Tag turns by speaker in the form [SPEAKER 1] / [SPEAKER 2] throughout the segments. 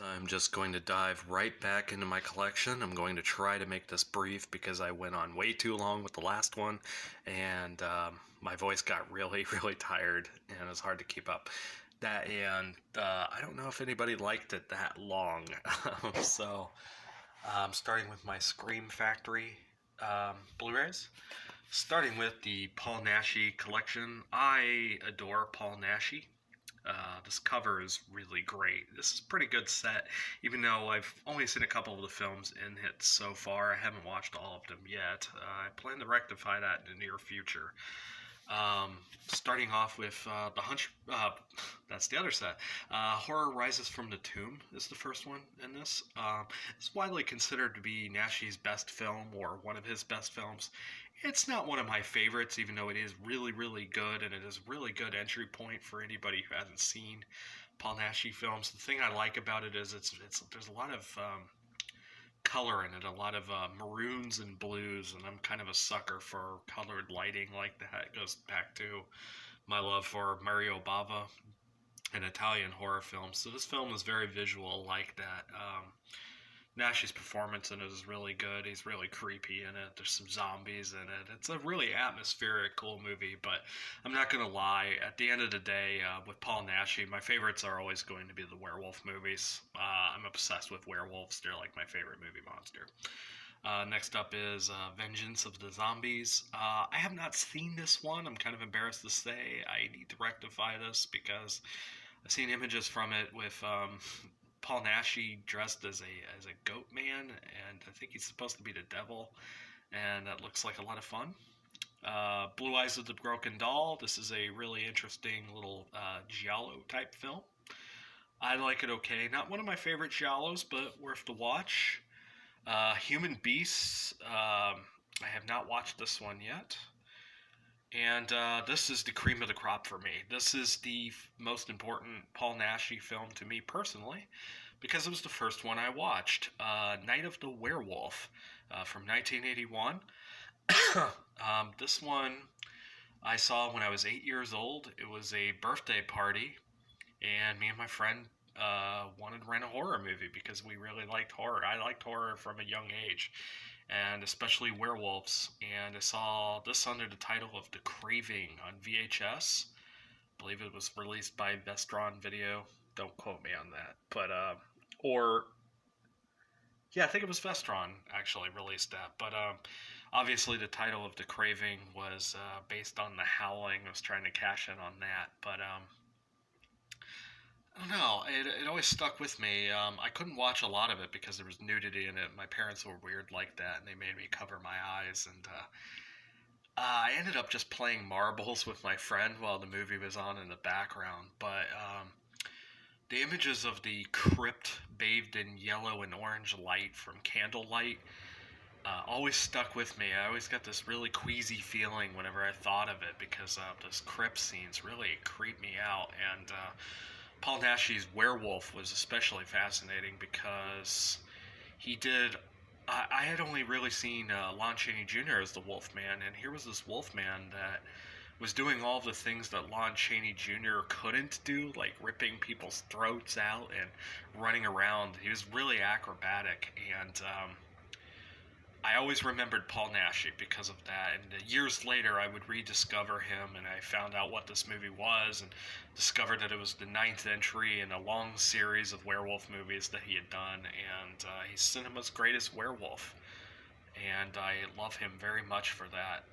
[SPEAKER 1] I'm just going to dive right back into my collection. I'm going to try to make this brief because I went on way too long with the last one, and my voice got really, really tired, and it was hard to keep up. I don't know if anybody liked it that long. So, starting with my Scream Factory Blu-rays. Starting with the Paul Naschy collection. I adore Paul Naschy. This cover is really great. This is a pretty good set, even though I've only seen a couple of the films in it so far. I haven't watched all of them yet. I plan to rectify that in the near future. Starting off with The Hunch, that's the other set. Horror Rises from the Tomb is the first one in this. It's widely considered to be Naschy's best film, or one of his best films. It's not one of my favorites, even though it is really, really good, and it is a really good entry point for anybody who hasn't seen Paul Naschy films. The thing I like about it is there's a lot of color in it, a lot of maroons and blues, and I'm kind of a sucker for colored lighting like that. It goes back to my love for Mario Bava and Italian horror films. So this film is very visual like that. Naschy's performance in it is really good. He's really creepy in it. There's some zombies in it. It's a really atmospheric, cool movie, but I'm not going to lie. At the end of the day, with Paul Naschy, my favorites are always going to be the werewolf movies. I'm obsessed with werewolves. They're like my favorite movie monster. Next up is Vengeance of the Zombies. I have not seen this one. I'm kind of embarrassed to say. I need to rectify this because I've seen images from it with Paul Naschy dressed as a goat man, and I think he's supposed to be the devil, and that looks like a lot of fun. Blue Eyes of the Broken Doll. This is a really interesting little giallo type film. I like it okay. Not one of my favorite giallos, but worth the watch. Human Beasts. I have not watched this one yet. And this is the cream of the crop for me. This is the most important Paul Naschy film to me personally, because it was the first one I watched. Night of the Werewolf from 1981. This one I saw when I was 8 years old. It was a birthday party, and me and my friend wanted to rent a horror movie because we really liked horror. I liked horror from a young age, and especially werewolves. And I saw this under the title of The Craving on VHS. I believe it was released by Vestron Video. Don't quote me on that. But, yeah, I think it was Vestron actually released that. But, obviously the title of The Craving was based on The Howling. I was trying to cash in on that. But, I don't know. It always stuck with me. I couldn't watch a lot of it because there was nudity in it. My parents were weird like that, and they made me cover my eyes. And I ended up just playing marbles with my friend while the movie was on in the background. But the images of the crypt bathed in yellow and orange light from candlelight always stuck with me. I always got this really queasy feeling whenever I thought of it because those crypt scenes really creeped me out. And Paul Naschy's werewolf was especially fascinating because he did. I had only really seen Lon Chaney Jr. as the Wolfman, and here was this Wolfman that was doing all the things that Lon Chaney Jr. couldn't do, like ripping people's throats out and running around. He was really acrobatic, and I always remembered Paul Naschy because of that. And years later, I would rediscover him, and I found out what this movie was, and discovered that it was the ninth entry in a long series of werewolf movies that he had done. And he's cinema's greatest werewolf, and I love him very much for that.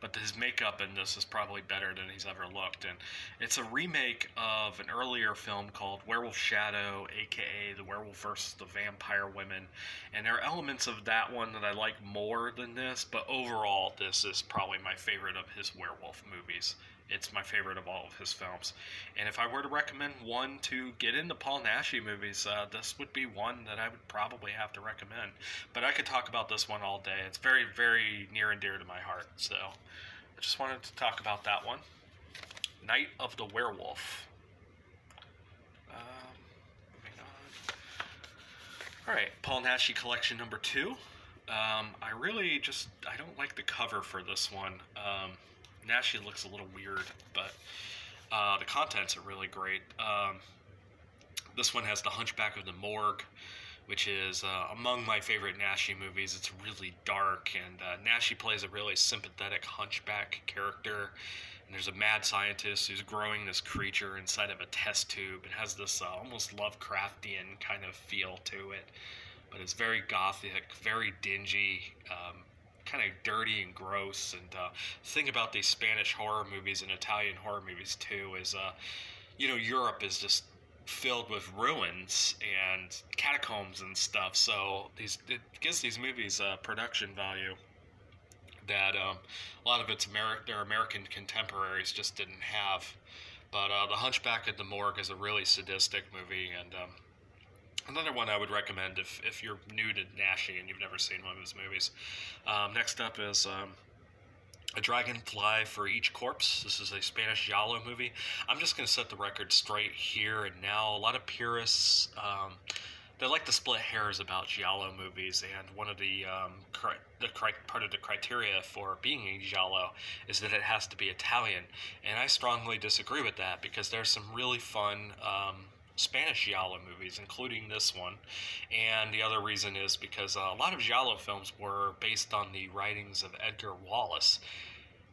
[SPEAKER 1] But his makeup in this is probably better than he's ever looked. And it's a remake of an earlier film called Werewolf Shadow, aka The Werewolf vs. the Vampire Women. And there are elements of that one that I like more than this, but overall, this is probably my favorite of his werewolf movies. It's my favorite of all of his films. And if I were to recommend one to get into Paul Naschy movies, this would be one that I would probably have to recommend. But I could talk about this one all day. It's very, very near and dear to my heart. So I just wanted to talk about that one. Night of the Werewolf. Moving on. Alright, Paul Naschy collection number 2. I don't like the cover for this one. Naschy looks a little weird, but the contents are really great. This one has The Hunchback of the Morgue, which is among my favorite Naschy movies. It's really dark, and Naschy plays a really sympathetic hunchback character. And there's a mad scientist who's growing this creature inside of a test tube. It has this almost Lovecraftian kind of feel to it, but it's very gothic, very dingy, kind of dirty and gross. And the thing about these Spanish horror movies and Italian horror movies too is, Europe is just filled with ruins and catacombs and stuff. So it gives these movies production value that a lot of their American contemporaries just didn't have. But The Hunchback of the Morgue is a really sadistic movie, and another one I would recommend if you're new to Naschy and you've never seen one of his movies. Next up is A Dragonfly for Each Corpse. This is a Spanish giallo movie. I'm just going to set the record straight here and now. A lot of purists, they like to split hairs about giallo movies, and one of the part of the criteria for being a giallo is that it has to be Italian. And I strongly disagree with that, because there's some really fun Spanish giallo movies, including this one. And the other reason is because a lot of giallo films were based on the writings of Edgar Wallace.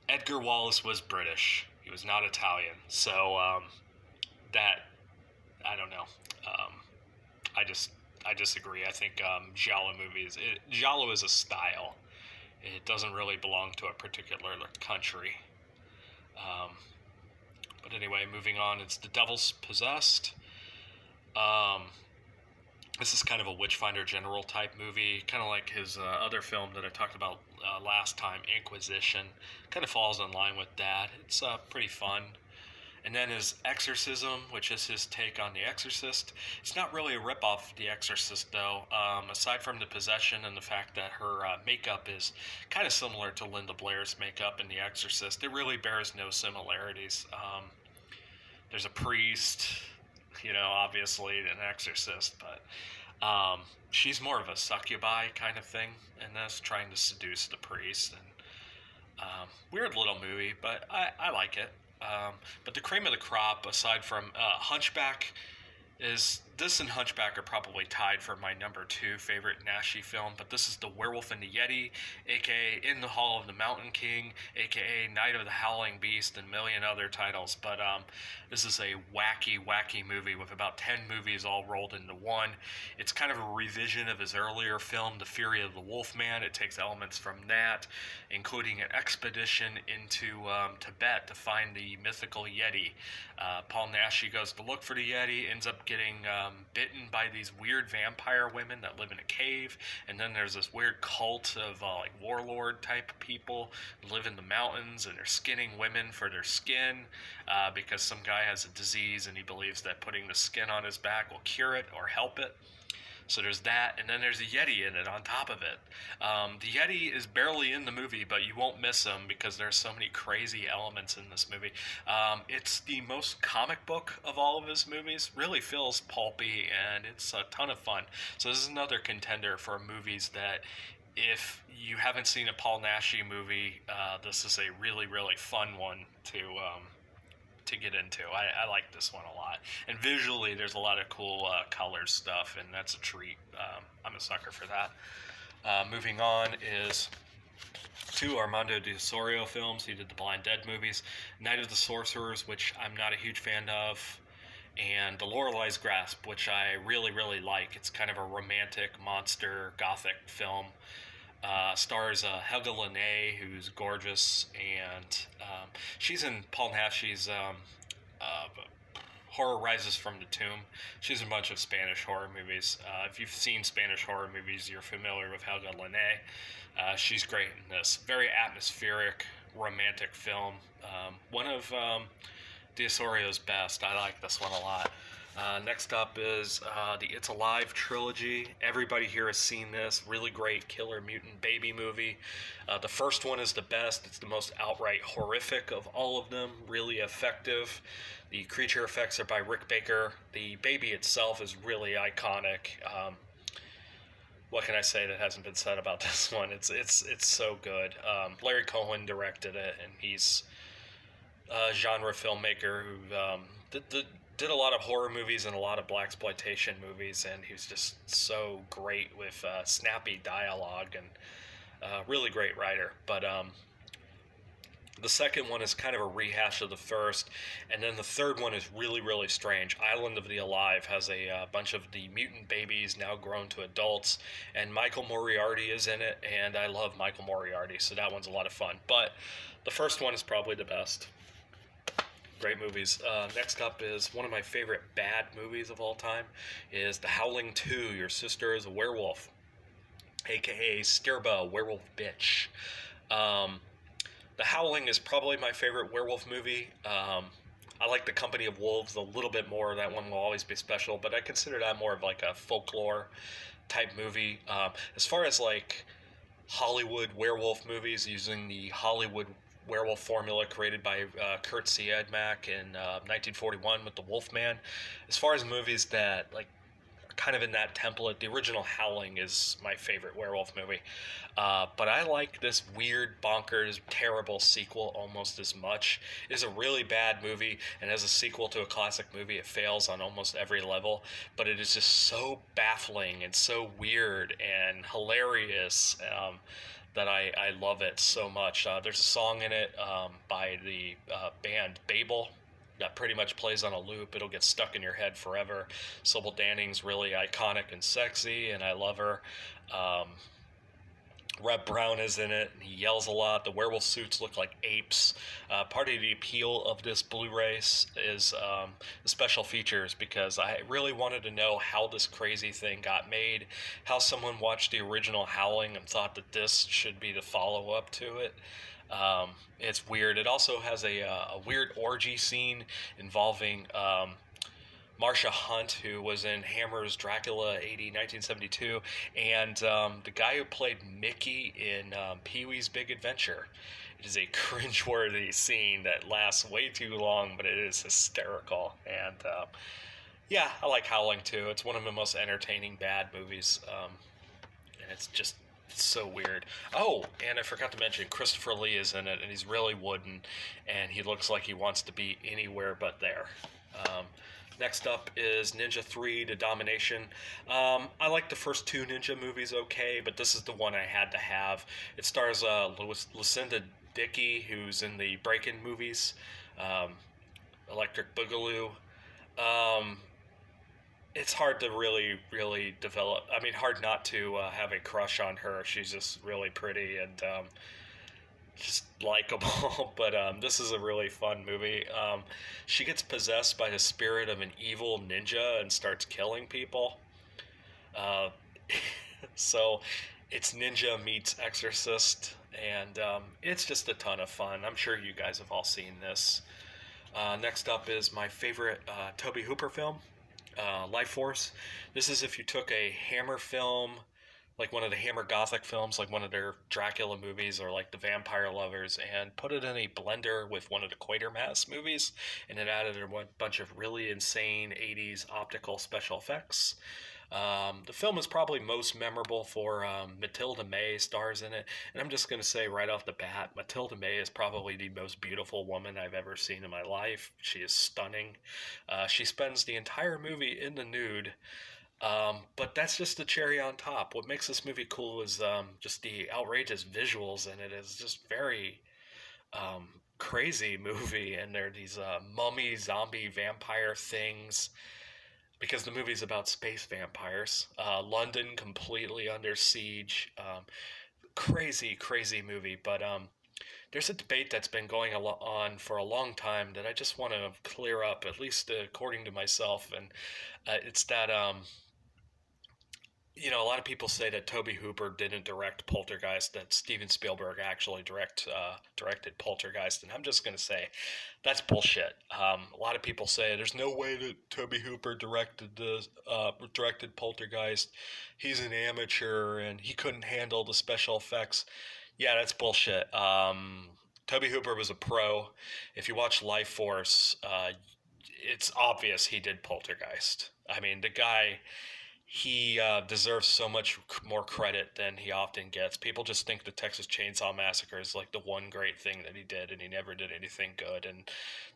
[SPEAKER 1] Edgar Wallace was British. He was not Italian. So that, I don't know. I disagree. I think giallo movies, giallo is a style. It doesn't really belong to a particular country. But anyway, moving on, it's The Devil's Possessed. This is kind of a Witchfinder General type movie, kind of like his other film that I talked about last time, Inquisition. Kind of falls in line with that. It's pretty fun. And then his Exorcism, which is his take on The Exorcist. It's not really a ripoff of The Exorcist, though. Aside from the possession and the fact that her makeup is kind of similar to Linda Blair's makeup in The Exorcist, it really bears no similarities. There's a priest, obviously an exorcist, but she's more of a succubi kind of thing, and that's trying to seduce the priest. And weird little movie, but I like it. But the cream of the crop, aside from Hunchback, this and Hunchback are probably tied for my number 2 favorite Naschy film, but this is The Werewolf and the Yeti, aka In the Hall of the Mountain King, aka Night of the Howling Beast, and a million other titles. But this is a wacky movie with about 10 movies all rolled into one. It's kind of a revision of his earlier film, The Fury of the Wolfman. It takes elements from that, including an expedition into Tibet to find the mythical Yeti. Paul Naschy goes to look for the Yeti, ends up getting bitten by these weird vampire women that live in a cave, and then there's this weird cult of like warlord type people who live in the mountains, and they're skinning women for their skin because some guy has a disease and he believes that putting the skin on his back will cure it or help it. So there's that, and then there's a Yeti in it on top of it. The Yeti is barely in the movie, but you won't miss him because there's so many crazy elements in this movie. It's the most comic book of all of his movies. Really feels pulpy, and it's a ton of fun. So this is another contender for movies that, if you haven't seen a Paul Naschy movie, this is a really, really fun one to get into. I like this one a lot, and visually there's a lot of cool color stuff, and that's a treat. I'm a sucker for that. Moving on is 2 Armando de Osorio films. He did the Blind Dead movies, Night of the Sorcerers, which I'm not a huge fan of, and The Lorelei's Grasp, which I really, really like. It's kind of a romantic monster gothic film. Stars Helga Linné, who's gorgeous, and she's in Paul Naschy's Horror Rises from the Tomb. She's in a bunch of Spanish horror movies. If you've seen Spanish horror movies, you're familiar with Helga Linné. She's great in this. Very atmospheric, romantic film. One of de Osorio's best. I like this one a lot. Next up is the It's Alive trilogy. Everybody here has seen this. Really great killer mutant baby movie. The first one is the best. It's the most outright horrific of all of them. Really effective. The creature effects are by Rick Baker. The baby itself is really iconic. What can I say that hasn't been said about this one? It's so good. Larry Cohen directed it, and he's a genre filmmaker who did a lot of horror movies and a lot of blaxploitation movies, and he was just so great with snappy dialogue and really great writer. But the second one is kind of a rehash of the first, and then the third one is really, really strange. Island of the Alive has a bunch of the mutant babies now grown to adults, and Michael Moriarty is in it, and I love Michael Moriarty, so that one's a lot of fun. But the first one is probably the best. Great movies. Next up is one of my favorite bad movies of all time is The Howling 2, Your Sister is a Werewolf, aka Stirba, Werewolf Bitch. The Howling is probably my favorite werewolf movie. I like The Company of Wolves a little bit more. That one will always be special, but I consider that more of like a folklore type movie. As far as like Hollywood werewolf movies, using the Hollywood werewolf formula created by Kurt Siodmak in 1941 with The Wolfman. As far as movies that like kind of in that template, the original Howling is my favorite werewolf movie. But I like this weird, bonkers, terrible sequel almost as much. It is a really bad movie, and as a sequel to a classic movie, it fails on almost every level. But it is just so baffling and so weird and hilarious that I love it so much. There's a song in it by the band Babel that pretty much plays on a loop. It'll get stuck in your head forever. Sybil Danning's really iconic and sexy, and I love her. Reb Brown is in it, and he yells a lot. The werewolf suits look like apes. Part of the appeal of this Blu-ray is the special features, because I really wanted to know how this crazy thing got made, how someone watched the original Howling and thought that this should be the follow-up to it. It's weird. It also has a weird orgy scene involving Marsha Hunt, who was in Hammer's Dracula 1972, and the guy who played Mickey in Pee-wee's Big Adventure. It is a cringeworthy scene that lasts way too long, but it is hysterical. And yeah, I like Howling too. It's one of the most entertaining bad movies, and it's just so weird. Oh, and I forgot to mention, Christopher Lee is in it, and he's really wooden, and he looks like he wants to be anywhere but there. Next up is Ninja 3: The Domination. I like the first two Ninja movies okay, but this is the one I had to have. It stars Lucinda Dickey, who's in the Break-In movies, Electric Boogaloo. It's hard to really develop. I mean, hard not to have a crush on her. She's just really pretty and just likable. But this is a really fun movie. She gets possessed by the spirit of an evil ninja and starts killing people. So it's Ninja meets Exorcist, and it's just a ton of fun. I'm sure you guys have all seen this. Next up is my favorite Tobe Hooper film, Life Force. This is if you took a Hammer film, like one of the Hammer Gothic films, like one of their Dracula movies or like the Vampire Lovers, and put it in a blender with one of the Quatermass movies, and it added a bunch of really insane 80s optical special effects. The film is probably most memorable for Matilda May stars in it, and I'm just going to say right off the bat, Matilda May is probably the most beautiful woman I've ever seen in my life. She is stunning. She spends the entire movie in the nude, but that's just the cherry on top. What makes this movie cool is just the outrageous visuals, and it is just very crazy movie, and there are these mummy, zombie, vampire things, because the movie's about space vampires. London completely under siege. Crazy movie. But there's a debate that's been going on for a long time that I just want to clear up, at least according to myself. And it's that, a lot of people say that Tobe Hooper didn't direct Poltergeist, that Steven Spielberg actually directed Poltergeist, and I'm just going to say that's bullshit. A lot of people say there's no way that Tobe Hooper directed Poltergeist. He's an amateur and he couldn't handle the special effects. Yeah, that's bullshit. Tobe Hooper was a pro. If you watch Life Force, it's obvious he did Poltergeist. I mean, the guy, he deserves so much more credit than he often gets. People just think the Texas Chainsaw Massacre is like the one great thing that he did, and he never did anything good, and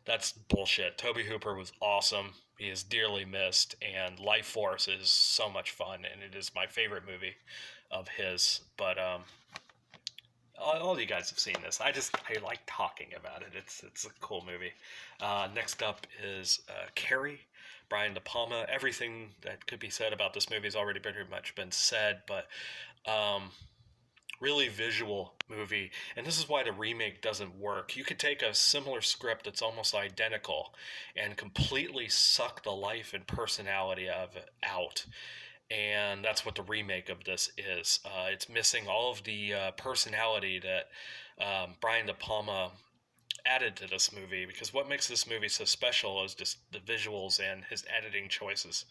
[SPEAKER 1] that's bullshit. Toby Hooper was awesome. He is dearly missed, and Life Force is so much fun, and it is my favorite movie of his. But all you guys have seen this. I like talking about it. It's a cool movie. Next up is Carrie, Brian De Palma. Everything that could be said about this movie has already pretty much been said, but um, really visual movie. And this is why the remake doesn't work. You could take a similar script that's almost identical and completely suck the life and personality of it out, and that's what the remake of this is. It's missing all of the personality that Brian De Palma added to this movie, because what makes this movie so special is just the visuals and his editing choices.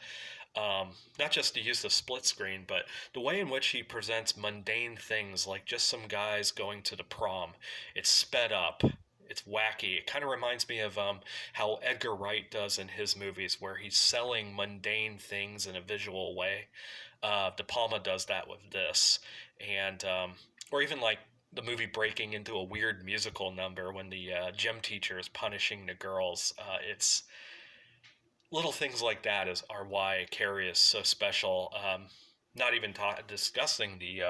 [SPEAKER 1] Not just the use of split screen, but the way in which he presents mundane things like just some guys going to the prom. It's sped up. It's wacky. It kind of reminds me of how Edgar Wright does in his movies, where he's selling mundane things in a visual way. De Palma does that with this, and or even like the movie breaking into a weird musical number when the gym teacher is punishing the girls. It's little things like that are why Carrie is so special. Not even discussing the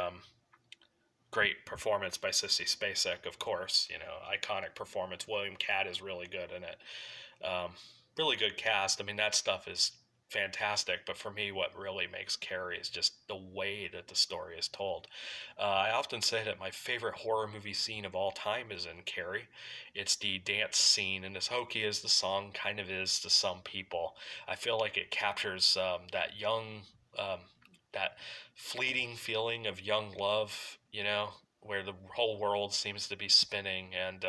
[SPEAKER 1] great performance by Sissy Spacek, of course. You know, iconic performance. William Katt is really good in it. Um, really good cast. I mean, that stuff is fantastic. But for me, what really makes Carrie is just the way that the story is told. I often say that my favorite horror movie scene of all time is in Carrie. It's the dance scene, and as hokey as the song kind of is to some people, I feel like it captures that young, um, that fleeting feeling of young love, you know, where the whole world seems to be spinning, and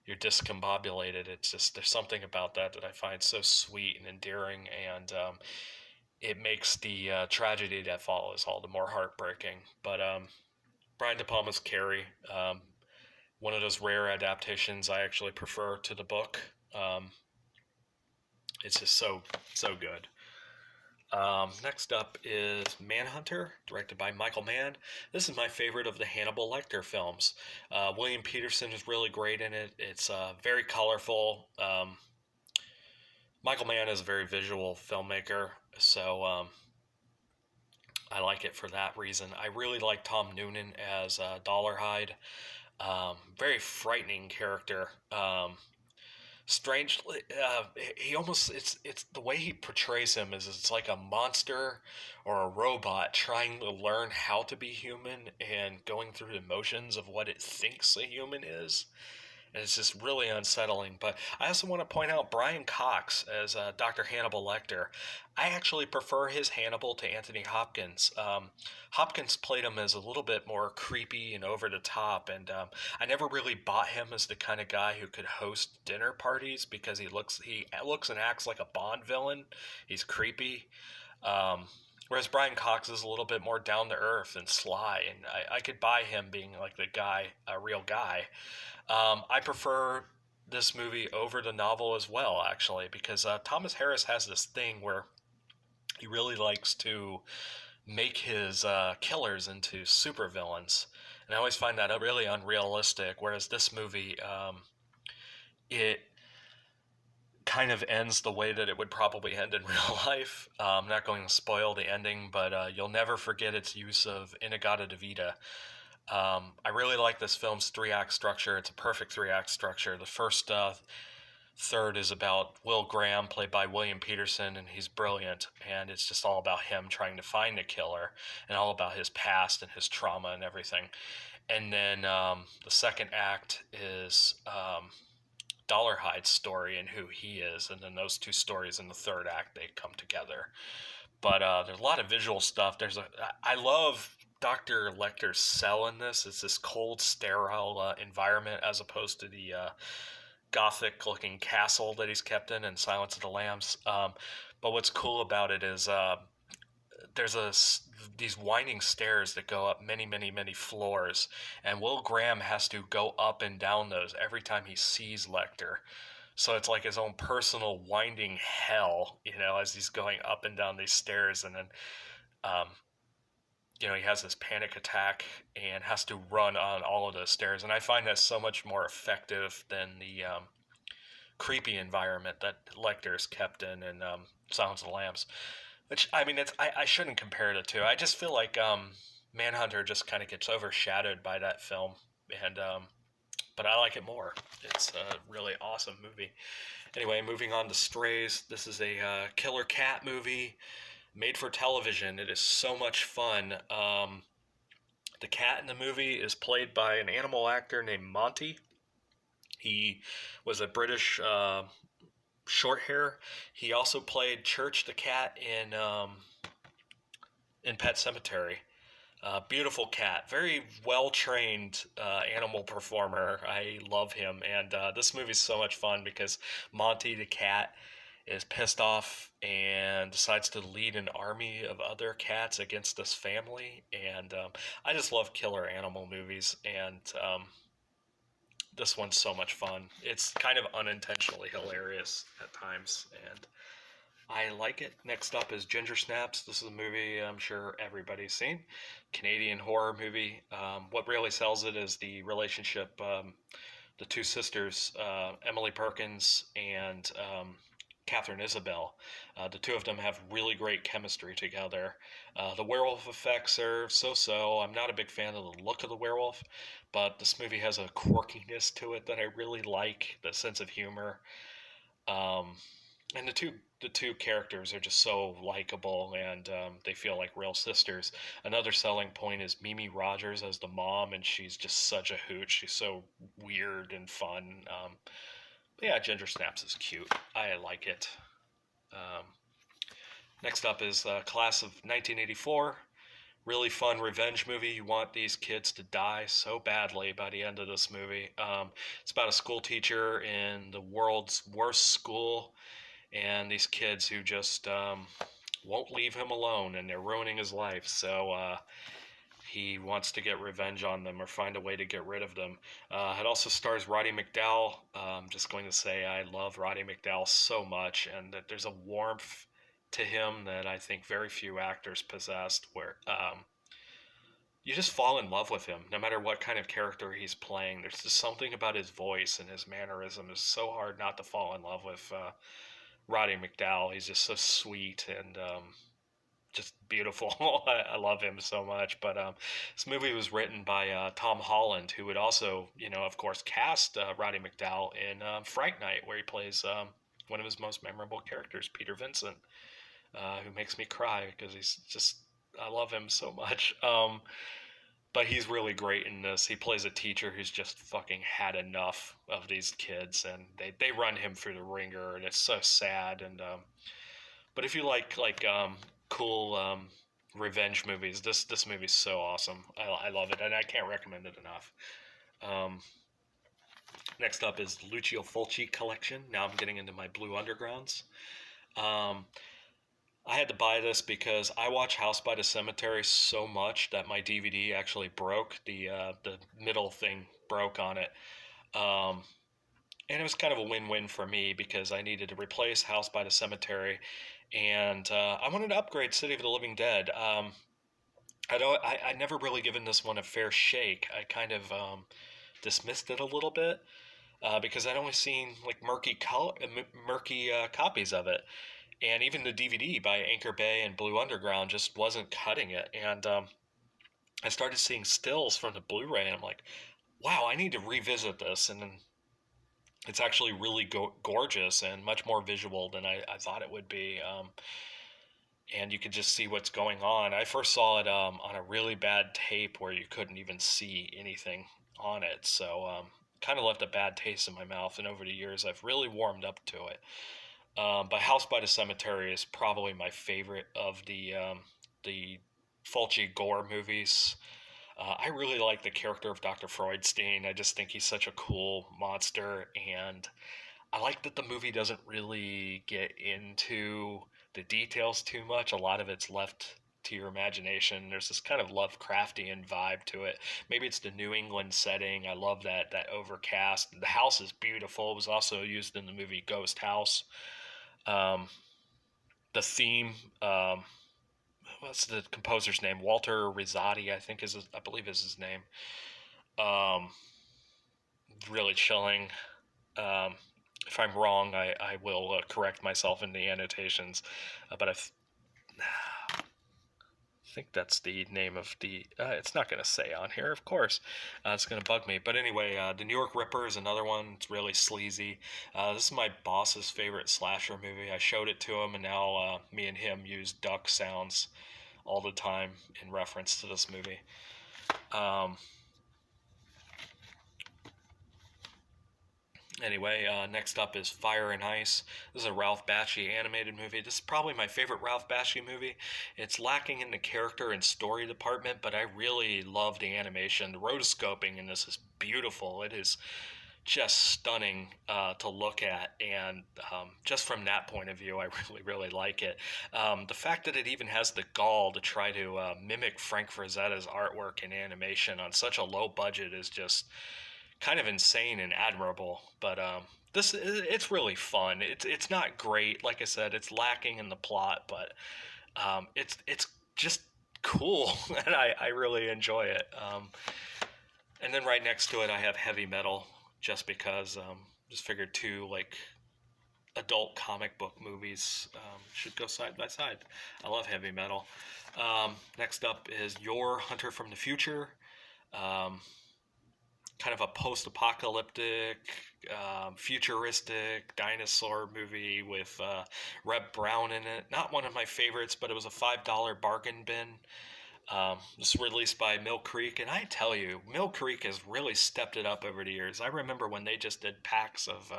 [SPEAKER 1] you're discombobulated. It's just, there's something about that that I find so sweet and endearing, and it makes the tragedy that follows all the more heartbreaking. But Brian De Palma's Carrie, one of those rare adaptations I actually prefer to the book. It's just so good. Next up is Manhunter, directed by Michael Mann. This is my favorite of the Hannibal Lecter films. William Peterson is really great in it. It's very colorful. Michael Mann is a very visual filmmaker, so I like it for that reason. I really like Tom Noonan as Dollarhide. Very frightening character. Strangely, he almost, it's the way he portrays him is it's like a monster or a robot trying to learn how to be human and going through the motions of what it thinks a human is, and it's just really unsettling. But I also want to point out Brian Cox as Dr. Hannibal Lecter. I actually prefer his Hannibal to Anthony Hopkins. Hopkins played him as a little bit more creepy and over the top, and I never really bought him as the kind of guy who could host dinner parties, because he looks and acts like a Bond villain. He's creepy. Whereas Brian Cox is a little bit more down to earth and sly, and I could buy him being like the guy, a real guy. I prefer this movie over the novel as well, actually, because Thomas Harris has this thing where he really likes to make his killers into supervillains, and I always find that really unrealistic. Whereas this movie, it kind of ends the way that it would probably end in real life. I'm not going to spoil the ending, but you'll never forget its use of In-A-Gadda-Da-Vida. I really like this film's three-act structure. It's a perfect three-act structure. The first third is about Will Graham, played by William Peterson, and he's brilliant. And it's just all about him trying to find the killer, and all about his past and his trauma and everything. And then the second act is Dollarhide's story and who he is, and then those two stories in the third act, they come together. But there's a lot of visual stuff. I love Dr. Lecter's cell in this. It's this cold, sterile environment, as opposed to the gothic-looking castle that he's kept in Silence of the Lambs. But what's cool about it is these winding stairs that go up many, many, many floors, and Will Graham has to go up and down those every time he sees Lecter. So it's like his own personal winding hell, as he's going up and down these stairs, and then um, he has this panic attack and has to run on all of those stairs. And I find that so much more effective than the creepy environment that Lecter's kept in Silence of the Lambs. Which, I mean, I shouldn't compare the two. I just feel like Manhunter just kind of gets overshadowed by that film, and but I like it more. It's a really awesome movie. Anyway, moving on to Strays. This is a killer cat movie made for television. It is so much fun. The cat in the movie is played by an animal actor named Monty. He was a British short hair. He also played Church the cat in Pet Sematary. Beautiful cat, very well trained animal performer. I love him, and this movie's so much fun because Monty the cat is pissed off and decides to lead an army of other cats against this family. And I just love killer animal movies, and this one's so much fun. It's kind of unintentionally hilarious at times, and I like it. Next up is Ginger Snaps. This is a movie I'm sure everybody's seen. Canadian horror movie. What really sells it is the relationship, the two sisters, Emily Perkins and Catherine Isabel. The two of them have really great chemistry together. The werewolf effects are so-so. I'm not a big fan of the look of the werewolf, but this movie has a quirkiness to it that I really like, the sense of humor. And the two characters are just so likable, and they feel like real sisters. Another selling point is Mimi Rogers as the mom, and she's just such a hoot. She's so weird and fun. But yeah, Ginger Snaps is cute. I like it. Um, Next up is Class of 1984. Really fun revenge movie. You want these kids to die so badly by the end of this movie. It's about a school teacher in the world's worst school, and these kids who just won't leave him alone, and they're ruining his life. So he wants to get revenge on them or find a way to get rid of them. It also stars Roddy McDowall. I'm just going to say I love Roddy McDowall so much, and that there's a warmth to him that I think very few actors possessed, where you just fall in love with him no matter what kind of character he's playing. There's just something about his voice and his mannerism. It's so hard not to fall in love with Roddy McDowall. He's just so sweet and just beautiful. I love him so much. But this movie was written by Tom Holland, who would also, of course, cast Roddy McDowall in Fright Night, where he plays one of his most memorable characters, Peter Vincent, who makes me cry because he's just, I love him so much. But he's really great in this. He plays a teacher who's just fucking had enough of these kids, and they run him through the ringer, and it's so sad. And but if you like cool revenge movies, this movie's so awesome. I love it, and I can't recommend it enough. Next up is Lucio Fulci collection. Now I'm getting into my Blue Undergrounds. I had to buy this because I watch House by the Cemetery so much that my DVD actually broke. The middle thing broke on it. And it was kind of a win-win for me because I needed to replace House by the Cemetery, and I wanted to upgrade City of the Living Dead. I never really given this one a fair shake. I kind of dismissed it a little bit because I'd only seen like murky copies of it. And even the DVD by Anchor Bay and Blue Underground just wasn't cutting it. And I started seeing stills from the Blu-ray, and I'm like, wow, I need to revisit this. And then it's actually really gorgeous and much more visual than I thought it would be. And you could just see what's going on. I first saw it on a really bad tape where you couldn't even see anything on it. So kind of left a bad taste in my mouth. And over the years, I've really warmed up to it. But House by the Cemetery is probably my favorite of the Fulci gore movies. I really like the character of Dr. Freudstein. I just think he's such a cool monster, and I like that the movie doesn't really get into the details too much. A lot of it's left to your imagination. There's this kind of Lovecraftian vibe to it. Maybe it's the New England setting. I love that overcast. The house is beautiful. It was also used in the movie Ghost House. Um, the theme, what's the composer's name? Walter Rizzati, I think I believe is his name. Um, really chilling. Um, if I'm wrong, I will correct myself in the annotations. But I think that's the name of the. It's not going to say on here, of course. It's going to bug me. But anyway, the New York Ripper is another one. It's really sleazy. This is my boss's favorite slasher movie. I showed it to him, and now me and him use duck sounds all the time in reference to this movie. Anyway, next up is Fire and Ice. This is a Ralph Bakshi animated movie. This is probably my favorite Ralph Bakshi movie. It's lacking in the character and story department, but I really love the animation. The rotoscoping in this is beautiful. It is just stunning to look at, and just from that point of view, I really, really like it. The fact that it even has the gall to try to mimic Frank Frazetta's artwork and animation on such a low budget is just kind of insane and admirable. But it's really fun. It's not great, like I said. It's lacking in the plot, but it's just cool, and I really enjoy it. And then right next to it, I have Heavy Metal, just because just figured two like adult comic book movies should go side by side. I love Heavy Metal. Next up is Your Hunter from the Future. Kind of a post-apocalyptic, futuristic dinosaur movie with Reb Brown in it. Not one of my favorites, but it was a $5 bargain bin. This was released by Mill Creek, and I tell you, Mill Creek has really stepped it up over the years. I remember when they just did packs of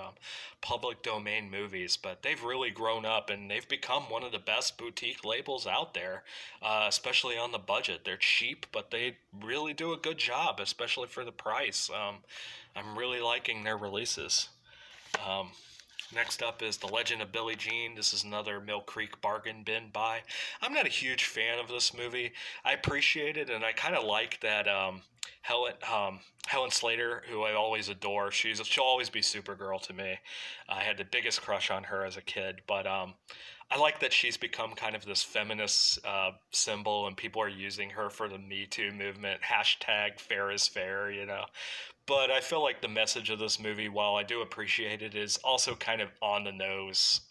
[SPEAKER 1] public domain movies, but they've really grown up, and they've become one of the best boutique labels out there, especially on the budget. They're cheap, but they really do a good job, especially for the price. I'm really liking their releases. Next up is The Legend of Billie Jean. This is another Mill Creek bargain bin buy. I'm not a huge fan of this movie. I appreciate it, and I kind of like that Helen Slater, who I always adore. She'll always be Supergirl to me. I had the biggest crush on her as a kid, but I like that she's become kind of this feminist symbol, and people are using her for the Me Too movement. Hashtag fair is fair, you know. But I feel like the message of this movie, while I do appreciate it, is also kind of on the nose.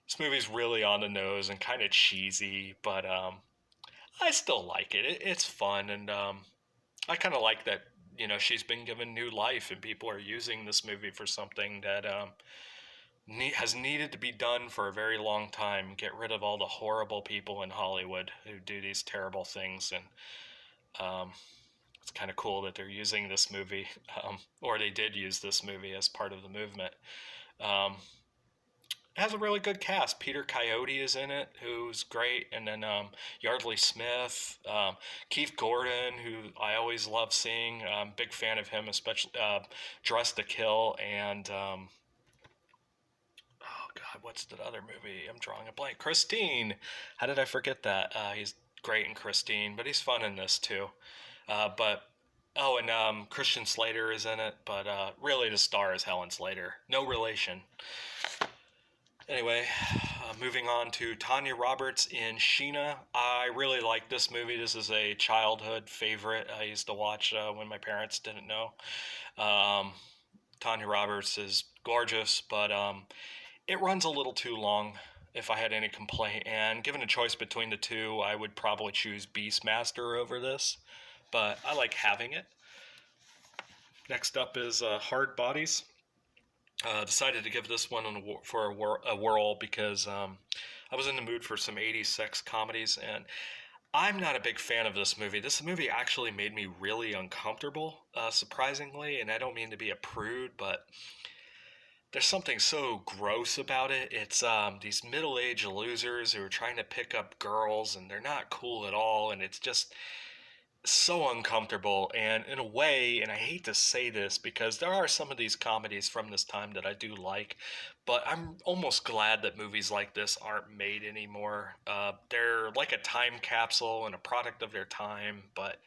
[SPEAKER 1] This movie's really on the nose and kind of cheesy, but I still like it. It's fun, and I kind of like that, you know, she's been given new life, and people are using this movie for something that has needed to be done for a very long time. Get rid of all the horrible people in Hollywood who do these terrible things, and it's kind of cool that they're using this movie, or they did use this movie as part of the movement. It has a really good cast. Peter Coyote is in it, who's great, and then Yardley Smith, Keith Gordon, who I always love seeing. I'm a big fan of him, especially Dressed to Kill, and oh God, what's that other movie? I'm drawing a blank. Christine. How did I forget that? He's great in Christine, but he's fun in this too. And Christian Slater is in it, but really the star is Helen Slater. No relation. Anyway, moving on to Tanya Roberts in Sheena. I really like this movie. This is a childhood favorite. I used to watch when my parents didn't know. Tanya Roberts is gorgeous, but it runs a little too long. If I had any complaint, and given a choice between the two, I would probably choose Beastmaster over this, but I like having it. Next up is Hard Bodies. Decided to give this one a whirl because I was in the mood for some 80s sex comedies, and I'm not a big fan of this movie. This movie actually made me really uncomfortable, surprisingly, and I don't mean to be a prude, but there's something so gross about it. It's these middle-aged losers who are trying to pick up girls, and they're not cool at all, and it's just so uncomfortable, and in a way, and I hate to say this because there are some of these comedies from this time that I do like, but I'm almost glad that movies like this aren't made anymore. They're like a time capsule and a product of their time, but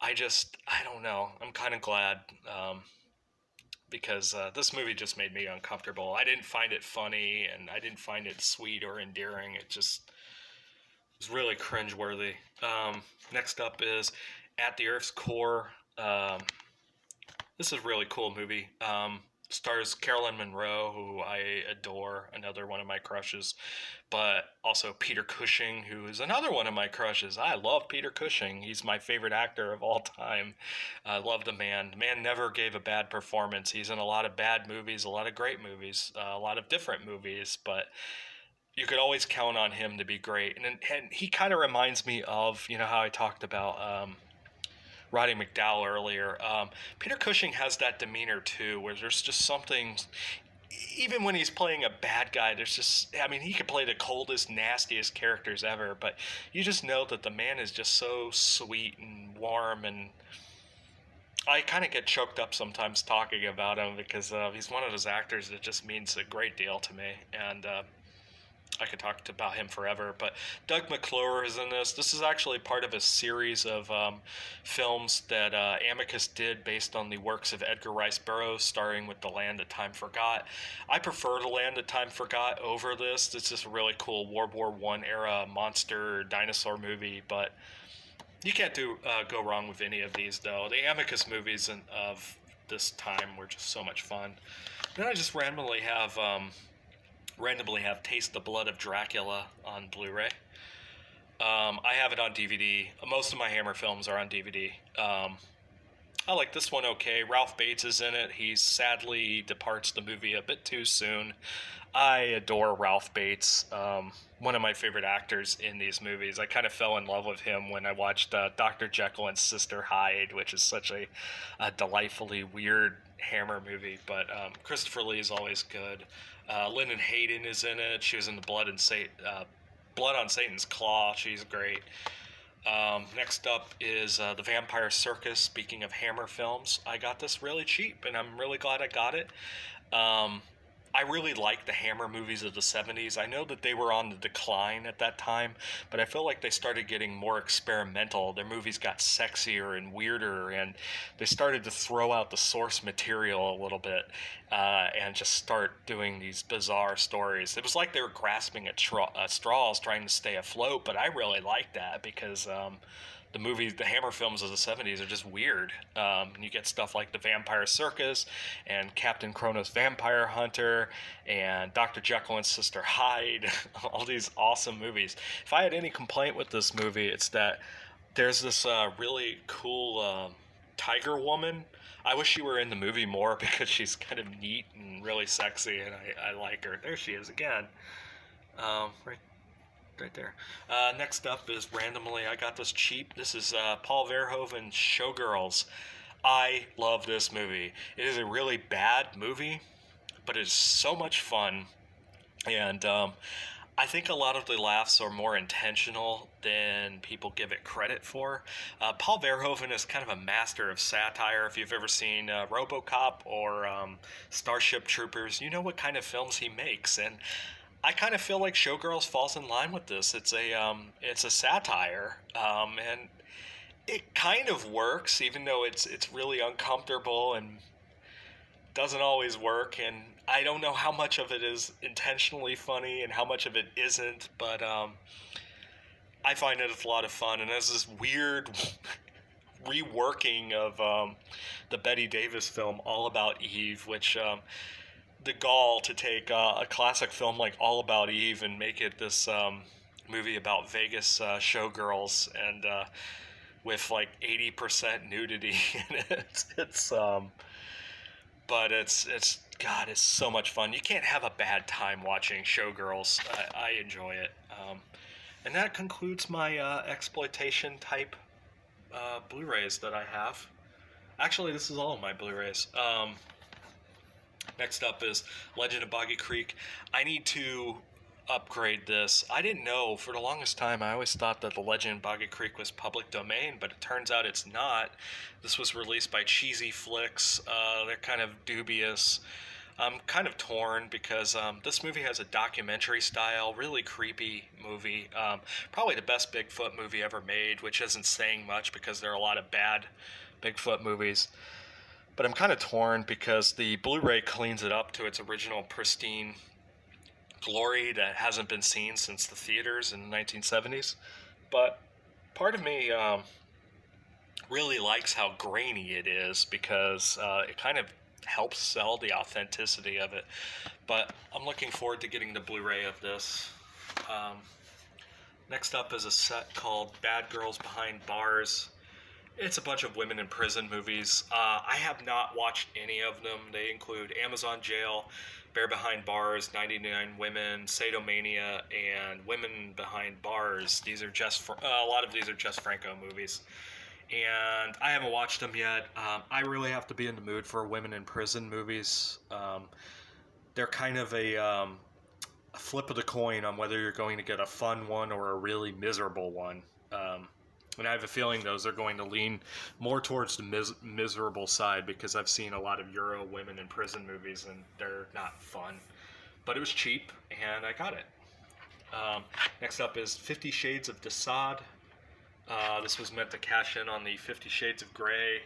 [SPEAKER 1] I don't know. I'm kind of glad, because this movie just made me uncomfortable. I didn't find it funny, and I didn't find it sweet or endearing. It just was really cringeworthy. Next up is At the Earth's Core. This is a really cool movie. Stars Carolyn Monroe, who I adore, another one of my crushes, but also Peter Cushing, who is another one of my crushes. I love Peter Cushing. He's my favorite actor of all time. I love the man. The man never gave a bad performance. He's in a lot of bad movies, a lot of great movies, a lot of different movies, but you could always count on him to be great. And he kind of reminds me of, how I talked about Roddy McDowall earlier. Peter Cushing has that demeanor too, where there's just something. Even when he's playing a bad guy, there's just, I mean, he could play the coldest, nastiest characters ever, but you just know that the man is just so sweet and warm, and I kind of get choked up sometimes talking about him because he's one of those actors that just means a great deal to me, and I could talk about him forever. But Doug McClure is in this. This is actually part of a series of films that Amicus did based on the works of Edgar Rice Burroughs, starting with The Land That Time Forgot. I prefer The Land That Time Forgot over this. It's just a really cool World War I era monster dinosaur movie, but you can't go wrong with any of these, though. The Amicus movies of this time were just so much fun. Then I just randomly have Taste the Blood of Dracula on Blu-ray. I have it on DVD. Most of my Hammer films are on DVD. I like this one okay. Ralph Bates is in it. He sadly departs the movie a bit too soon. I adore Ralph Bates, one of my favorite actors in these movies. I kind of fell in love with him when I watched Dr. Jekyll and Sister Hyde, which is such a delightfully weird Hammer movie. But Christopher Lee is always good. Lyndon Hayden is in it. She was in the Blood on Satan's Claw. She's great. Next up is The Vampire Circus. Speaking of Hammer films, I got this really cheap, and I'm really glad I got it. I really like the Hammer movies of the 70s. I know that they were on the decline at that time, but I feel like they started getting more experimental. Their movies got sexier and weirder, and they started to throw out the source material a little bit and just start doing these bizarre stories. It was like they were grasping at straws trying to stay afloat, but I really like that because the Hammer films of the 70s are just weird. You get stuff like The Vampire Circus and Captain Kronos Vampire Hunter and Dr. Jekyll and Sister Hyde, all these awesome movies. If I had any complaint with this movie, it's that there's this really cool tiger woman. I wish she were in the movie more because she's kind of neat and really sexy, and I like her. There she is again. Right there. Next up is randomly, I got this cheap. This is Paul Verhoeven's Showgirls. I love this movie. It is a really bad movie, but it's so much fun. And I think a lot of the laughs are more intentional than people give it credit for. Paul Verhoeven is kind of a master of satire. If you've ever seen RoboCop or Starship Troopers, you know what kind of films he makes. And I kind of feel like Showgirls falls in line with this. It's a satire, and it kind of works, even though it's really uncomfortable and doesn't always work. And I don't know how much of it is intentionally funny and how much of it isn't, but I find it a lot of fun. And there's this weird reworking of the Bette Davis film All About Eve, which the gall to take a classic film like All About Eve and make it this movie about Vegas showgirls, and with like 80% nudity in it. But it's God, it's so much fun. You can't have a bad time watching Showgirls. I enjoy it. And that concludes my exploitation type Blu-rays that I have. Actually, this is all of my Blu-rays. Next up is Legend of Boggy Creek. I need to upgrade this. I didn't know for the longest time. I always thought that The Legend of Boggy Creek was public domain, but it turns out it's not. This was released by Cheesy Flicks. They're kind of dubious. I'm kind of torn because this movie has a documentary style, really creepy movie. Probably the best Bigfoot movie ever made, which isn't saying much because there are a lot of bad Bigfoot movies. But I'm kind of torn because the Blu-ray cleans it up to its original pristine glory that hasn't been seen since the theaters in the 1970s. But part of me really likes how grainy it is because it kind of helps sell the authenticity of it. But I'm looking forward to getting the Blu-ray of this. Next up is a set called Bad Girls Behind Bars. It's a bunch of women in prison movies. I have not watched any of them. They include Amazon Jail, Bear Behind Bars, 99 Women, Sadomania, and Women Behind Bars. These are a lot of these are Jess Franco movies, and I haven't watched them yet. I really have to be in the mood for women in prison movies. They're kind of a flip of the coin on whether you're going to get a fun one or a really miserable one. And I have a feeling those are going to lean more towards the miserable side because I've seen a lot of Euro women in prison movies and they're not fun. But it was cheap and I got it. Next up is 50 Shades of Desaad. This was meant to cash in on the 50 Shades of Grey,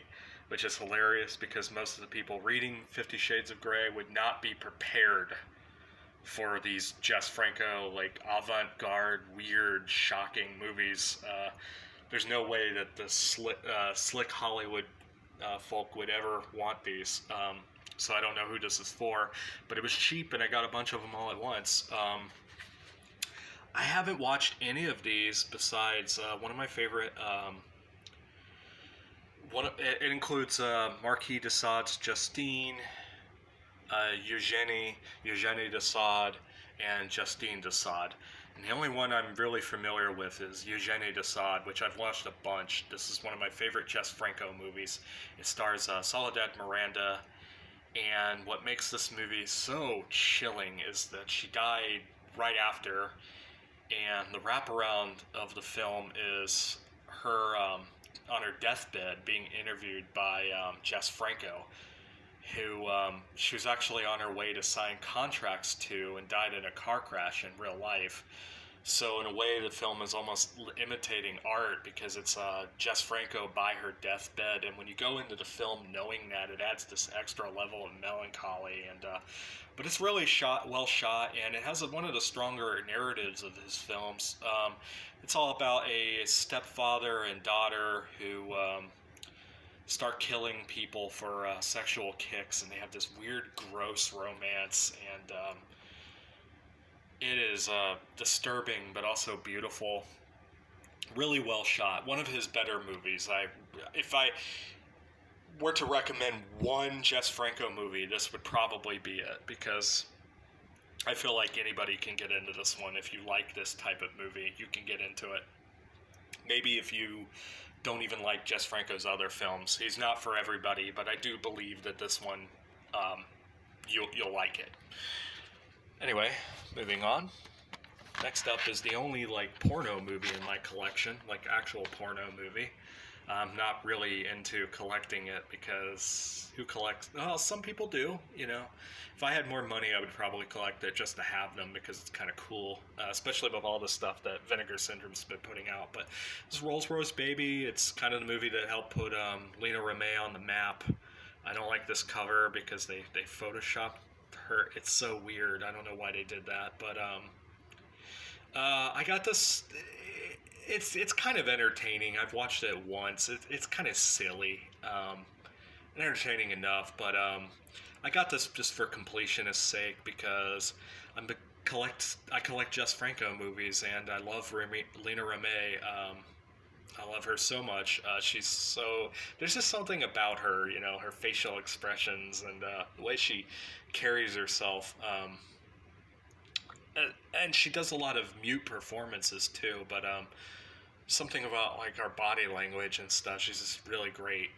[SPEAKER 1] which is hilarious because most of the people reading 50 Shades of Grey would not be prepared for these Jess Franco, like, avant-garde, weird, shocking movies. There's no way that the slick Hollywood folk would ever want these. So I don't know who this is for, but it was cheap and I got a bunch of them all at once. I haven't watched any of these besides one of my favorite. It includes Marquis de Sade's Justine, Eugenie de Sade, and Justine de Sade. And the only one I'm really familiar with is Eugenie de Sade, which I've watched a bunch. This is one of my favorite Jess Franco movies. It stars Soledad Miranda, and what makes this movie so chilling is that she died right after, and the wraparound of the film is her on her deathbed being interviewed by Jess Franco, who she was actually on her way to sign contracts to and died in a car crash in real life. So in a way, the film is almost imitating art because it's Jess Franco by her deathbed, and when you go into the film knowing that, it adds this extra level of melancholy. And but it's really well shot, and it has one of the stronger narratives of his films. It's all about a stepfather and daughter who start killing people for sexual kicks, and they have this weird, gross romance, and it is disturbing but also beautiful. Really well shot. One of his better movies. If I were to recommend one Jess Franco movie, this would probably be it, because I feel like anybody can get into this one. If you like this type of movie, you can get into it. Maybe if you don't even like Jess Franco's other films, he's not for everybody, but I do believe that this one, you'll like it. Anyway, moving on. Next up is the only porno movie in my collection, actual porno movie. I'm not really into collecting it because who collects? Well, some people do, If I had more money, I would probably collect it just to have them because it's kind of cool, especially with all the stuff that Vinegar Syndrome's been putting out. But this Rolls Royce Baby, it's kind of the movie that helped put Lena Remé on the map. I don't like this cover because they photoshopped her. It's so weird. I don't know why they did that, but I got this. It's kind of entertaining. I've watched it once. It's kind of silly, entertaining enough. But I got this just for completionist's sake because I collect Jess Franco movies, and I love Lena Remé. I love her so much. There's just something about her, her facial expressions and the way she carries herself. And she does a lot of mute performances too, but something about her body language and stuff, she's just really great.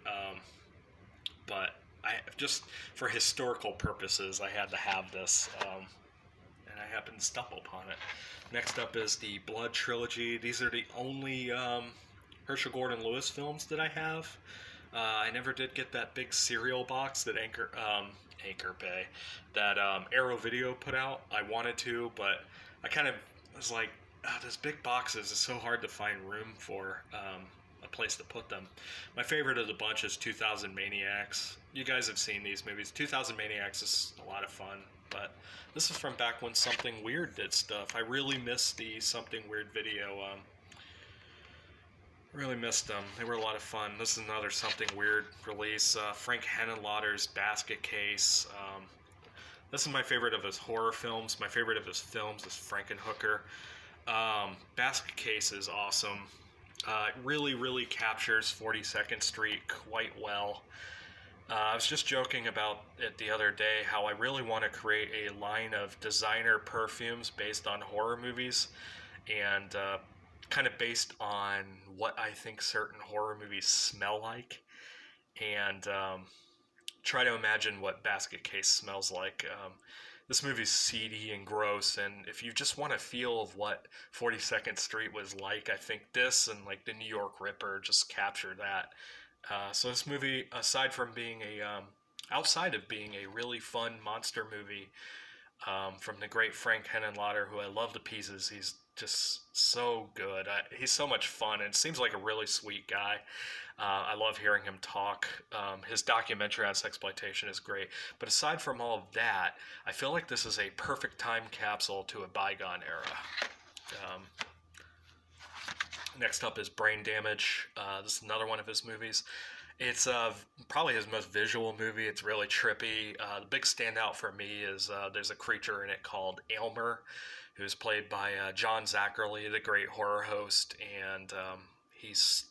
[SPEAKER 1] But I just, for historical purposes, I had to have this, and I happened to stumble upon it. Next up is the Blood trilogy. These are the only Herschel Gordon Lewis films that I have. I never did get that big cereal box that Anchor Bay, that Arrow Video put out. I wanted to, but I kind of was like, those big boxes is so hard to find room for a place to put them. My favorite of the bunch is 2000 Maniacs. You guys have seen these movies. 2000 Maniacs is a lot of fun, but this is from back when Something Weird did stuff. I really miss the Something Weird video. Really missed them. They were a lot of fun. This is another Something Weird release. Frank Henenlotter's Basket Case. This is my favorite of his horror films. My favorite of his films is Frankenhooker. Basket Case is awesome. It really, really captures 42nd Street quite well. I was just joking about it the other day, how I really want to create a line of designer perfumes based on horror movies, and kind of based on what I think certain horror movies smell like, and try to imagine what Basket Case smells like. This movie's seedy and gross, and if you just want a feel of what 42nd Street was like, I think this and like the New York Ripper just capture that. So this movie, outside of being a really fun monster movie, from the great Frank Henenlotter, who I love to pieces. He's just so good. He's so much fun, and seems like a really sweet guy. I love hearing him talk. His documentary on sexploitation is great. But aside from all of that, I feel like this is a perfect time capsule to a bygone era. Next up is Brain Damage. This is another one of his movies. It's probably his most visual movie. It's really trippy. The big standout for me is there's a creature in it called Aylmer, who's played by John Zachary, the great horror host, and he's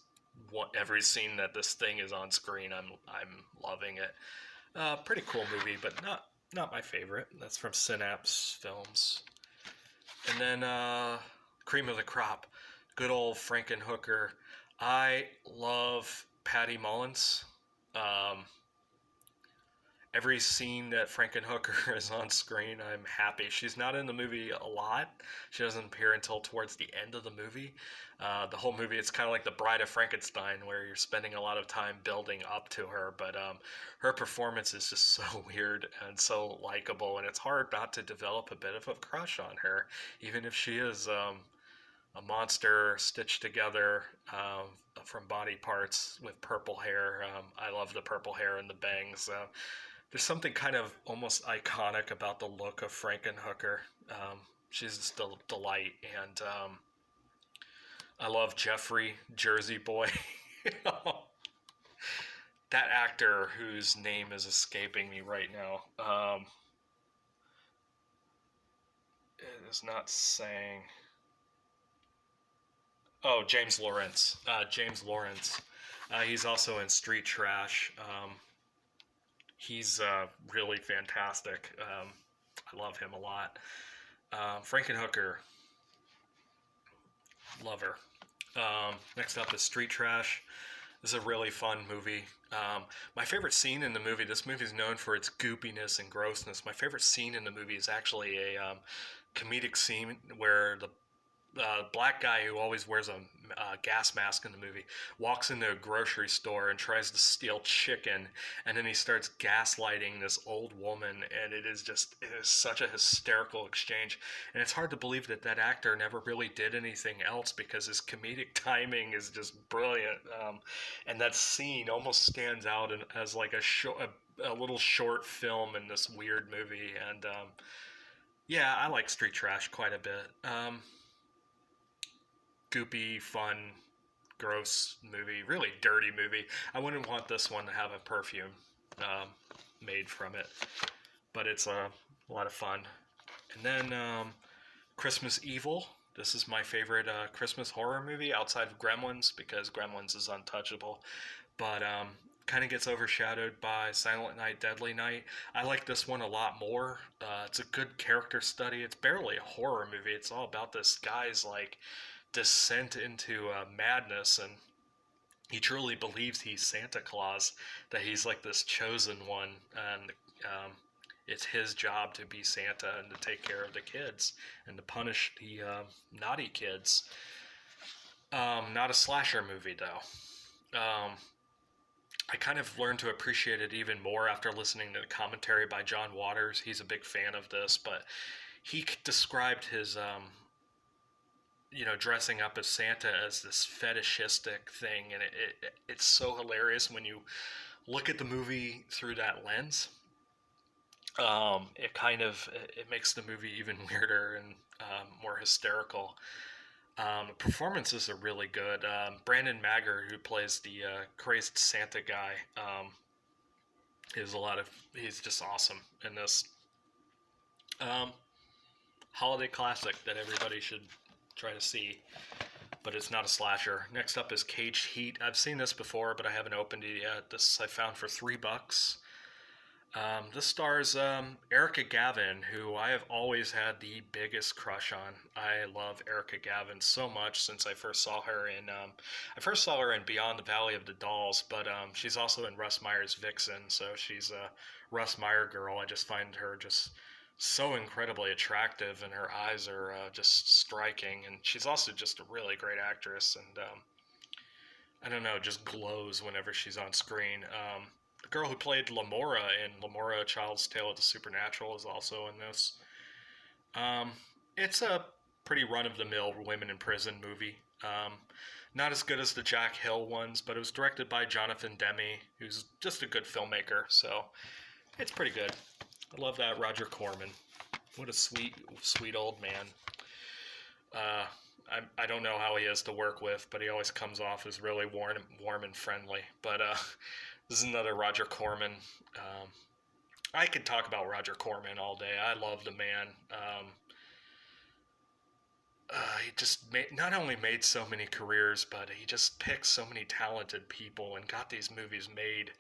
[SPEAKER 1] every scene that this thing is on screen, I'm loving it. Pretty cool movie, but not my favorite. That's from Synapse Films. And then Cream of the Crop, good old Frankenhooker. I love Patty Mullins. Every scene that Frankenhooker is on screen, I'm happy. She's not in the movie a lot. She doesn't appear until towards the end of the movie. The whole movie, it's kind of like the Bride of Frankenstein, where you're spending a lot of time building up to her. But her performance is just so weird and so likable, and it's hard not to develop a bit of a crush on her, even if she is a monster stitched together from body parts with purple hair. I love the purple hair and the bangs. There's something kind of almost iconic about the look of Frankenhooker. She's just a delight, and I love Jeffrey, Jersey Boy. That actor whose name is escaping me right now. It is not saying. Oh, James Lawrence. James Lawrence. He's also in Street Trash. He's really fantastic. I love him a lot. Frankenhooker. Love her. Next up is Street Trash. This is a really fun movie. My favorite scene in the movie, this movie is known for its goopiness and grossness. My favorite scene in the movie is actually a comedic scene where the black guy who always wears a gas mask in the movie walks into a grocery store and tries to steal chicken, and then he starts gaslighting this old woman, and it is such a hysterical exchange, and it's hard to believe that actor never really did anything else because his comedic timing is just brilliant, and that scene almost stands out as like a little short film in this weird movie. And yeah, I like Street Trash quite a bit. Goopy, fun, gross movie, really dirty movie. I wouldn't want this one to have a perfume made from it, but it's a lot of fun. And then Christmas Evil. This is my favorite Christmas horror movie outside of Gremlins, because Gremlins is untouchable, but kind of gets overshadowed by Silent Night, Deadly Night. I like this one a lot more. It's a good character study. It's barely a horror movie. It's all about this guy's like descent into madness, and he truly believes he's Santa Claus, that he's like this chosen one, and it's his job to be Santa and to take care of the kids and to punish the naughty kids. Not a slasher movie though. I kind of learned to appreciate it even more after listening to the commentary by John Waters. He's a big fan of this, but he described his dressing up as Santa as this fetishistic thing, and it's so hilarious when you look at the movie through that lens. It makes the movie even weirder and more hysterical. The performances are really good. Brandon Mager, who plays the crazed Santa guy, he's just awesome in this. Holiday classic that everybody should try to see, but it's not a slasher. Next up is Caged Heat. I've seen this before, but I haven't opened it yet. This I found for $3. This stars Erica Gavin, who I have always had the biggest crush on. I love Erica Gavin so much since I first saw her in Beyond the Valley of the Dolls, but she's also in Russ Meyer's Vixen, so she's a Russ Meyer girl. I just find her just so incredibly attractive, and her eyes are just striking, and she's also just a really great actress, and I don't know, just glows whenever she's on screen. The girl who played Lamora in Lamora: A Child's Tale of the Supernatural is also in this. It's a pretty run-of-the-mill women in prison movie. Not as good as the Jack Hill ones, but it was directed by Jonathan Demme, who's just a good filmmaker, so it's pretty good. I love that Roger Corman. What a sweet, sweet old man. I don't know how he is to work with, but he always comes off as really warm and friendly. But this is another Roger Corman. I could talk about Roger Corman all day. I love the man. He just not only made so many careers, but he just picked so many talented people and got these movies made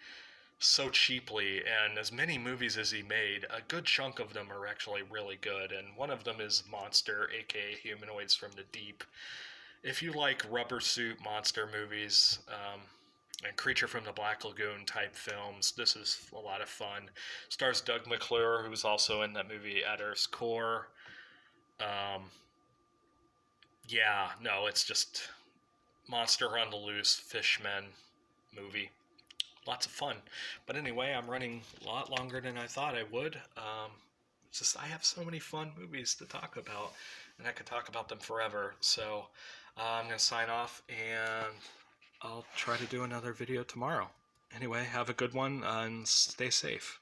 [SPEAKER 1] so cheaply. And as many movies as he made, a good chunk of them are actually really good. And one of them is Monster, aka Humanoids from the Deep. If you like rubber suit monster movies, and Creature from the Black Lagoon type films, this is a lot of fun. Stars Doug McClure, who's also in that movie At Earth's Core. It's just Monster on the Loose, Fishmen movie. Lots of fun. But anyway, I'm running a lot longer than I thought I would. It's just I have so many fun movies to talk about, and I could talk about them forever. So I'm going to sign off, and I'll try to do another video tomorrow. Anyway, have a good one, and stay safe.